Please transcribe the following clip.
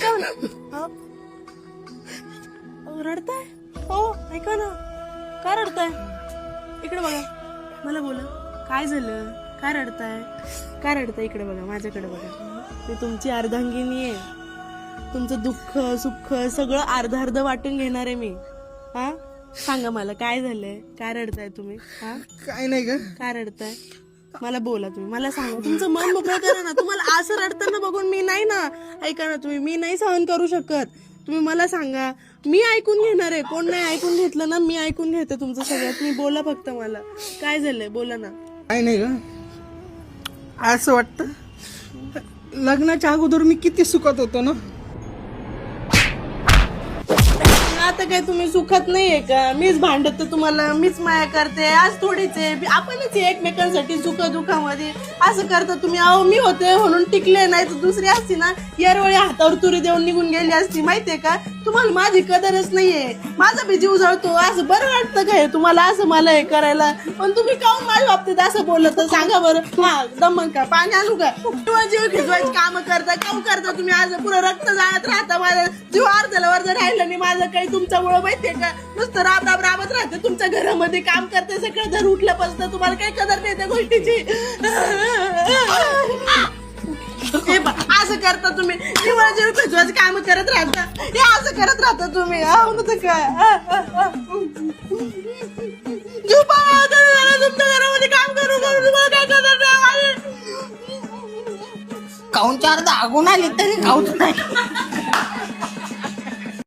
ऐका ना. रडताय? हो ऐका ना. का रडताय? इकडे बघा, मला बोला, काय झालं? काय रडताय? काय रडताय? इकडे बघा, माझ्याकडे बघा. मी तुमची अर्धांगिनी आहे. तुमचं दुःख सुख सगळं अर्ध अर्ध वाटून घेणार आहे मी. हा सांगा मला काय झालंय? काय रडताय तुम्ही? हा काय नाही ग. काय रडताय? मला बोला तुम्ही, मला सांगा. तुमचं मन मोकळं करा ना. तुम्हाला असं रडताना बघून मी नाही ना, ऐका ना तुम्ही, मी नाही सहन करू शकत. तुम्ही मला सांगा, मी ऐकून घेणार आहे. कोण नाही ऐकून घेतलं ना, मी ऐकून घेते तुमचं सगळं. तुम्ही बोला फक्त मला काय झालंय, बोला ना. काय नाही ग. असं वाटतं लग्नाच्या अगोदर मी किती सुखात होतो ना. आता काय तुम्ही सुखात नाहीये का? मीच भांडते तुम्हाला, मीच माया करते. आज थोडीच आहे, आपणच आहे एकमेकांसाठी सुख दुःखामध्ये. असं करता तुम्ही. अहो मी होते म्हणून टिकले, नाही तर दुसरी असती ना यारवळी हातावर तुरी देऊन निघून गेली असती. माहितीये का तुम्हाला माझी कदरच नाहीये. माझा बी जीव जळतो. असं बरं वाटतं काय तुम्हाला असं मला हे करायला? पण तुम्ही काहून माझ्या बाबतीत असं बोलत सांगा बरं. हा दमन का, पाणी आणू का? किंवा जीव खिजवायची काम करता, काहून करता तुम्ही? आज पुरं रक्त जाळत राहता. माझं जीव अर्ध्याला जर राहिलं नाही माझं काही तुमच्यामुळं. माहितीये का नुसतं राबराबत राहते तुमच्या घरामध्ये, काम करते सगळं. जर उठल्यापासून तुम्हाला काही कदर नाही त्या गोष्टीची. असं करता तुम्ही, जीवाला जीव खिजवायची काम करत राहता. हे असं करत राहता तुम्ही. काय जीव तुमच्या घरामध्ये काम करू करू तुम्हाला काय कदर नाही. काऊन चार दागून आली तरी काऊच नाही.